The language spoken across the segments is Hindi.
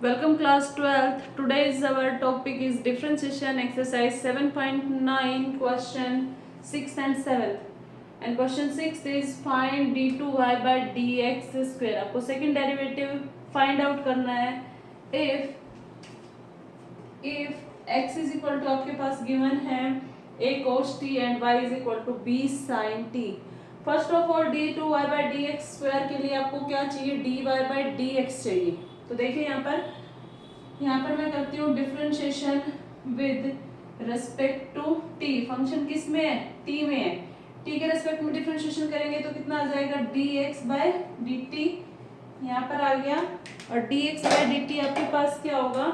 Welcome class 12th. Today's our topic is differentiation exercise 7.9 question 6 and 7th. And question 6 is find d2y by dx square. आपको second derivative find out करना है. If x is equal to आपके पास given है a cos t and y is equal to b sin t. First of all d2y by dx square के लिए आपको क्या चाहिए, dy by dx चाहिए. तो देखिए यहाँ पर मैं करती हूँ differentiation with respect to t. Function किस में है, t में है. t के रेस्पेक्ट में डिफरेंशिएशन करेंगे तो कितना आ जाएगा, dx by dt यहाँ पर आ गया. और dx by dt आपके पास क्या होगा,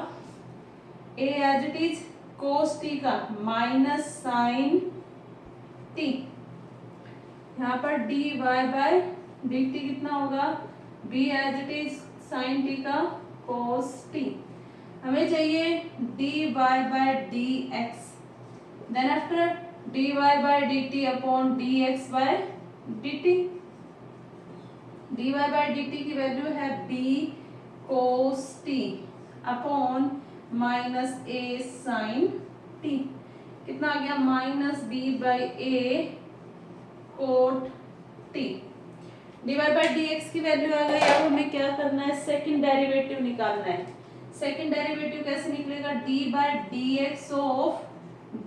a as it is cos t का माइनस साइन t. यहाँ पर dy by dt कितना होगा, b as it is sine t का cos t. हमें चाहिए dy by dx, then after dy by dt upon dx by dt. dy by dt की वैल्यू है b cos t upon minus a sin t. कितना आ गया, minus b by a cot t. dy by dx की वैल्यू आ गई. अब हमें क्या करना है, सेकंड डेरिवेटिव निकालना है. सेकंड डेरिवेटिव कैसे निकलेगा, d by dx of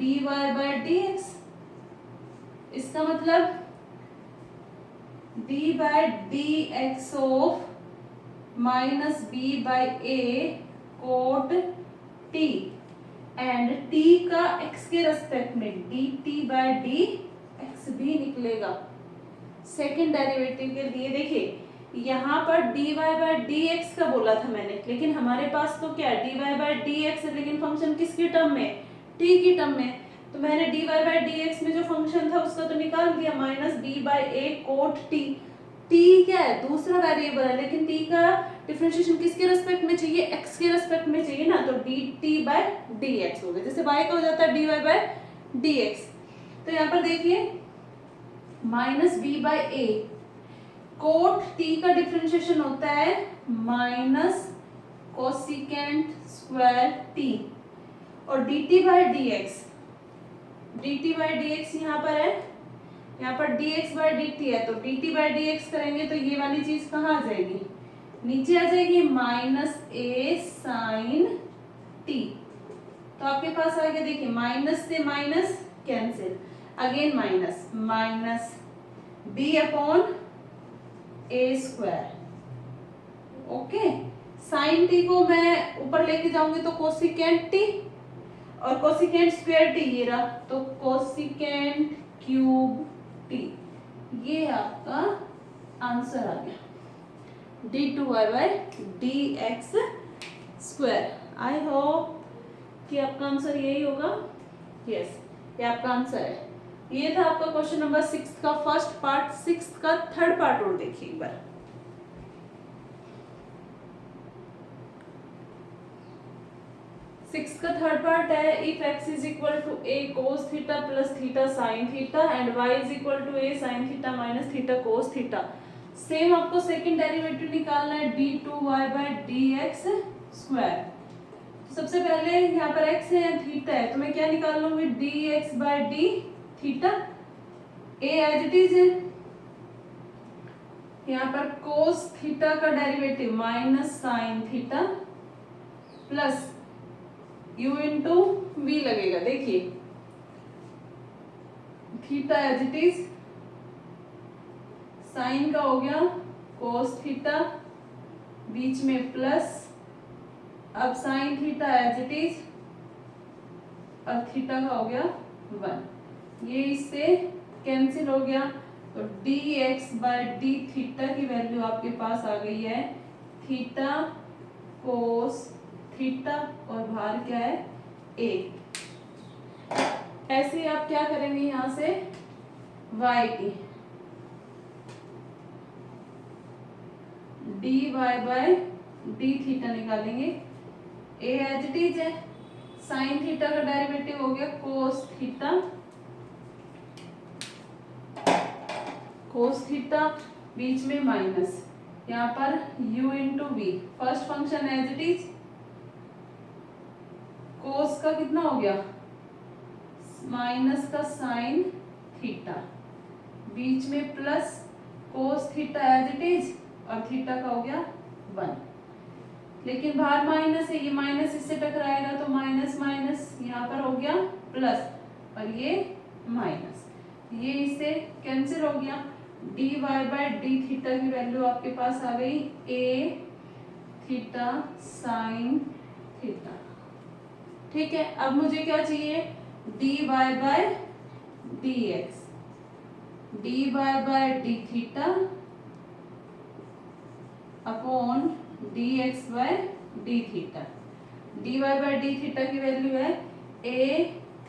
dy by dx. इसका मतलब d by dx of minus b by a cot t and t का x के रेस्पेक्ट में dt by dx भी निकलेगा सेकेंड डेरिवेटिव के लिए. देखिए यहाँ पर dy by dx का बोला था मैंने, लेकिन हमारे पास तो क्या है, dy by dx है, लेकिन फंक्शन किसकी टर्म में, t की टर्म में. तो मैंने dy by dx में जो फंक्शन था उसका तो निकाल दिया, minus b by a cot t. t क्या है, दूसरा वेरिएबल है, लेकिन t का डिफरेंशिएशन किसके रेस्पेक्ट में चाहिए, x के रेस्पेक्ट में चाहिए ना. तो dt by dx हो गया, जैसे y का हो जाता है dy by dx. तो यहाँ पर देखिए minus b by a cot t का डिफरेंशिएशन होता है माइनस कोसिकेंट स्क्वायर t. और dt by dx, dt by dx यहाँ पर है, यहाँ पर dx by dt है, तो dt by dx करेंगे तो ये वाली चीज कहाँ आ जाएगी, नीचे आ जाएगी, माइनस a साइन t. तो आपके पास आ गया, देखिए माइनस से minus cancel, again minus minus b upon a square. Okay, sine t को मैं ऊपर लेके जाऊंगी तो कोसिकेंट t और कोसिकेंट स्क्वायर t ये रहा, तो कोसिकेंट क्यूब t. ये आपका आंसर आ गया, d2y by dx square. I hope कि आपका आंसर यही होगा. यस, ये आपका आंसर है. ये था आपका क्वेश्चन नंबर 6 का फर्स्ट पार्ट. 6 का थर्ड पार्ट और देखिए एक बार. सिक्स का थर्ड पार्ट है, if x is equal to a cos theta plus theta sine theta and y is equal to a sine theta minus theta cos theta. Same आपको सेकंड डेरिवेटिव निकालना है d2y by dx स्क्वायर. सबसे पहले यहाँ पर x है, थीटा है, तो मैं क्या निकाल लूंगी, dx by d theta. a as it is है, यहाँ पर cos थीटा का derivative minus sine theta plus u into V लगेगा. देखिए theta as it is, sine का हो गया cos थीटा, बीच में प्लस, अब sine theta as it is, और थीटा का हो गया 1. ये इससे कैंसिल हो गया, तो dx बाय डी थीटा की वैल्यू आपके पास आ गई है थीटा cos थीटा और बाहर क्या है a. ऐसे आप क्या करेंगे, यहां से y की dy बाय डी थीटा निकालेंगे. a एज इट इज है, साइन थीटा का डेरिवेटिव हो गया cos थीटा, cos थीटा बीच में माइनस, यहाँ पर u into V. First function as it is cos का कितना हो गया, माइनस का साइन थीटा, बीच में plus cos theta as it is, और थीटा का हो गया 1। लेकिन बाहर माइनस है, ये माइनस इससे टकराएगा तो माइनस माइनस यहाँ पर हो गया प्लस, और ये माइनस, ये इससे कैंसिल हो गया। dy बाय डी थीटा की वैल्यू आपके पास आ गई a थीटा साइन थीटा। ठीक है, अब मुझे क्या चाहिए, dy by dx, dy by D theta upon dx by D theta. dy by D theta की वैल्यू है a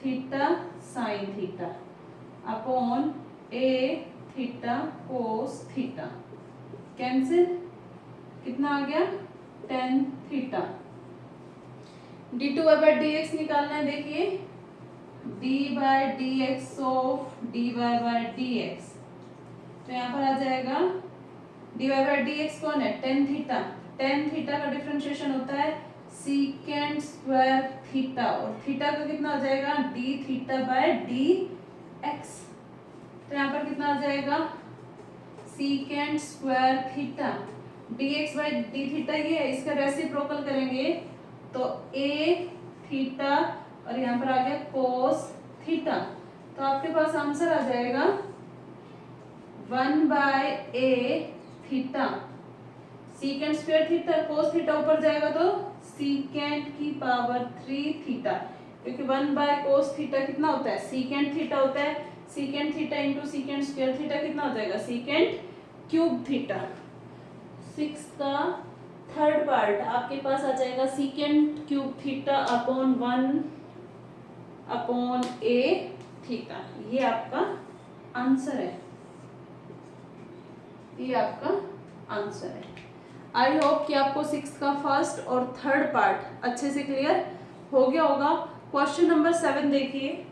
theta sine theta upon a theta cos theta, cancel, कितना आ गया, tan theta. dy by dx निकालना है, देखिए d by D X of dy by dx, तो यहाँ पर आ जाएगा dy बाय dx कौन है, tan थीटा। tan थीटा का डिफरेंशिएशन होता है सीकेंट स्क्वायर थीटा, और थीटा का कितना हो जाएगा, d थीटा बाय dx, तो यहाँ पर कितना आ जाएगा, secant square theta dx by D theta, ये है, इसका रेसिप्रोकल करेंगे तो a थीटा और यहाँ पर आ गया कोस थीटा, तो आपके पास आंसर आ जाएगा 1 by a theta, secant square theta, cos theta ऊपर जाएगा तो सीकेंट की पावर 3 थीटा, क्योंकि 1 बाय कोस थीटा कितना होता है, सीकेंट थीटा होता है, secant theta into secant square theta कितना हो जाएगा, सीकेंट क्यूब थीटा। 6 का थर्ड पार्ट आपके पास आ जाएगा secant cube theta upon 1 upon a theta, ये आपका आंसर है, ये आपका आंसर है। आई होप कि आपको 6 का फर्स्ट और थर्ड पार्ट अच्छे से क्लियर हो गया होगा। क्वेश्चन नंबर 7 देखिए,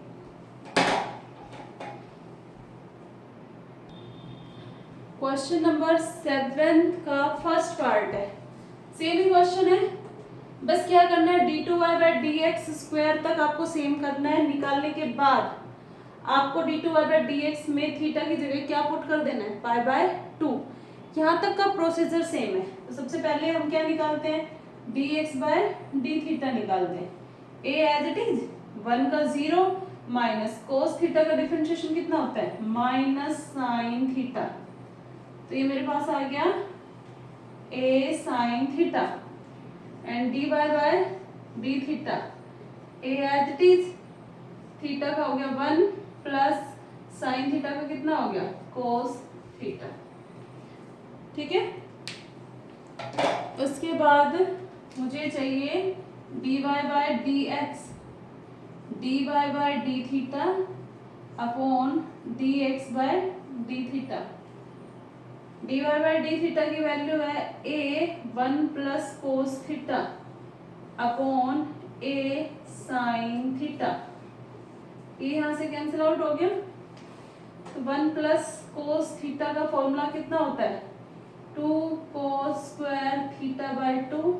क्वेश्चन नंबर 7 का फर्स्ट पार्ट है, सेम ही क्वेश्चन है, बस क्या करना है, d2y बाय dx स्क्वायर तक आपको सेम करना है, निकालने के बाद आपको d2y बाय dx में थीटा की जगह क्या पुट कर देना है, पाई बाय 2। यहाँ तक का प्रोसीजर सेम है, तो सबसे पहले हम क्या निकालते हैं, dx बाय डी थीटा निकालते हैं, a एज इट इज 1 का 0 माइनस कोस थीटा का डिफरेंशिएशन कितना होता है, माइनस साइन थीटा, तो ये मेरे पास आ गया a sine theta and dy by D theta, a as it is, theta का हो गया 1 प्लस साइन थीटा का कितना हो गया, कोस थीटा। ठीक है, उसके बाद मुझे चाहिए dy by dx, dy by D theta upon dx by D theta. dy by D theta की वैल्यू है a 1 plus cos theta upon a sine theta, ये यहाँ से कैंसिल आउट हो गया, तो 1 प्लस कोस थीटा का फॉर्मूला कितना होता है, 2 कोस स्क्वायर थीटा बाय 2,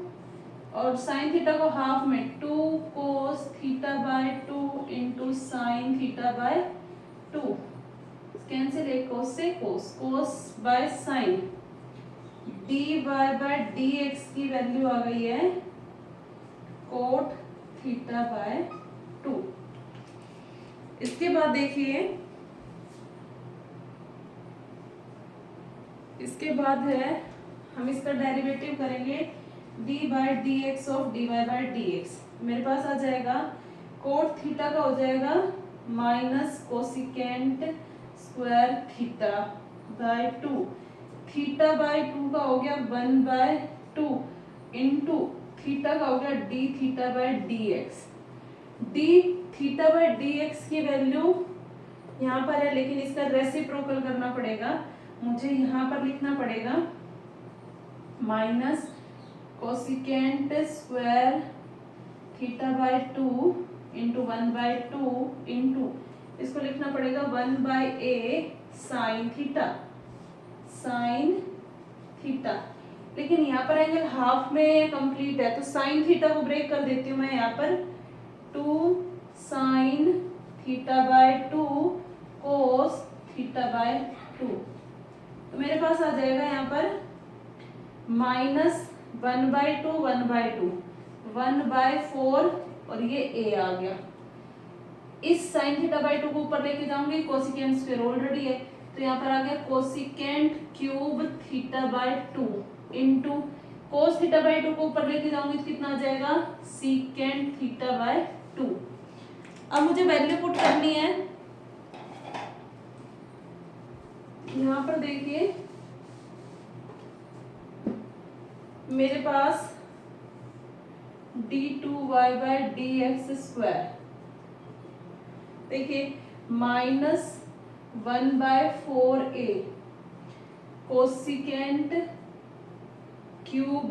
और साइन थीटा को हाफ में 2 cos theta by 2 into sine theta by 2, cancel, एक कोस से cos, cos by sine, dy by dx की वैल्यू आ गई है कोट थीटा बाय 2। इसके बाद देखिए, इसके बाद है हम इसका डेरिवेटिव करेंगे d by D X of dy by dx, मेरे पास आ जाएगा कोट थीटा का हो जाएगा minus cosecant square theta by 2, theta by 2 का हो गया 1 बाय 2 इंटू थीटा का हो गया d theta by dx, d theta by dx की वैल्यू यहाँ पर है, लेकिन इसका रेसिप्रोकल करना पड़ेगा, मुझे यहाँ पर लिखना पड़ेगा minus cosecant square theta by 2 into 1 by 2 into इसको लिखना पड़ेगा 1 by a sine theta, sine theta, लेकिन यहाँ पर एंगल हाफ में कंप्लीट है, तो साइन थीटा को ब्रेक कर देती हूँ मैं यहाँ पर 2 sign theta by 2 cos theta by 2। तो मेरे पास आ जाएगा यहाँ पर -1/2 1/2 1/4 और ये a आ गया। इस साइन थीटा बाय 2 को ऊपर लेके जाऊंगी, कोसिकेंट स्क्वायर ऑलरेडी है, तो यहाँ पर आ गया cosecant cube theta by 2 into cos theta by 2 को ऊपर लेके जाऊंगी तो कितना आ जाएगा सीकेंट थीटा बाय 2। अब मुझे वैल्यू पुट करनी है। यहाँ पर देखिए मेरे पास d2y/dx², देखिए -1/4a कोसिकेंट क्यूब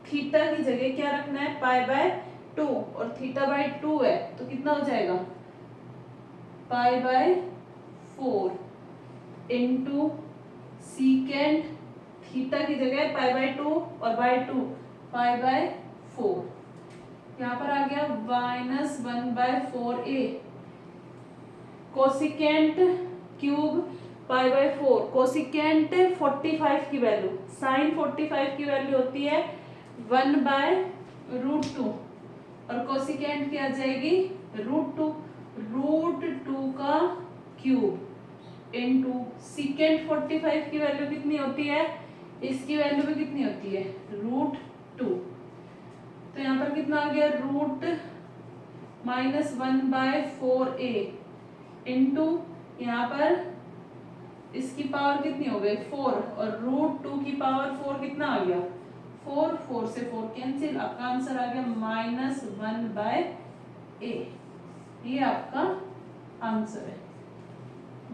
थीटा की जगह क्या रखना है π/2 और थीटा बाय 2 है तो कितना हो जाएगा π/4 इंटू सीकेंट थीटा की जगह π/2 और बाय 2 π/4। यहाँ पर आ गया -1/4a कोसिकेंट क्यूब π/4, कोसिकेंट 45 की वैल्यू, साइन 45 की वैल्यू होती है 1/√2 और कोसिकेंट क्या आ जाएगी √2 का क्यूब इंटू सीकेंट 45 की वैल्यू कितनी होती है, इसकी वैल्यू भी कितनी होती है √2। तो यहाँ पर कितना आ गया -1/4a इंटू यहाँ पर इसकी पावर कितनी हो गई 4 और √2 की पावर 4 कितना आ गया 4, 4 से 4 कैंसिल, आपका आंसर आ गया -1/a। ये आपका आंसर है।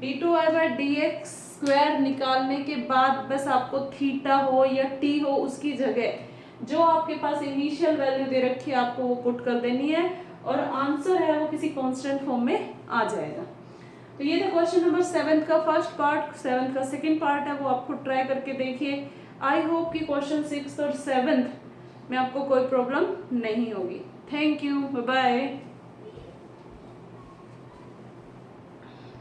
d2y/dx² निकालने के बाद बस आपको थीटा हो या टी हो उसकी जगह जो आपके पास इनिशियल वैल्यू दे रखी है आपको वो पुट कर देनी है और आंसर है वो किसी कांस्टेंट फॉर्म में आ जाएगा। तो ये था क्वेश्चन नंबर 7 का फर्स्ट पार्ट। 7 का सेकंड पार्ट है वो आपको ट्राई करके देखिए। आई होप कि क्वेश्चन 6 और 7 में आपको कोई प्रॉब्लम नहीं होगी। Thank you, bye bye.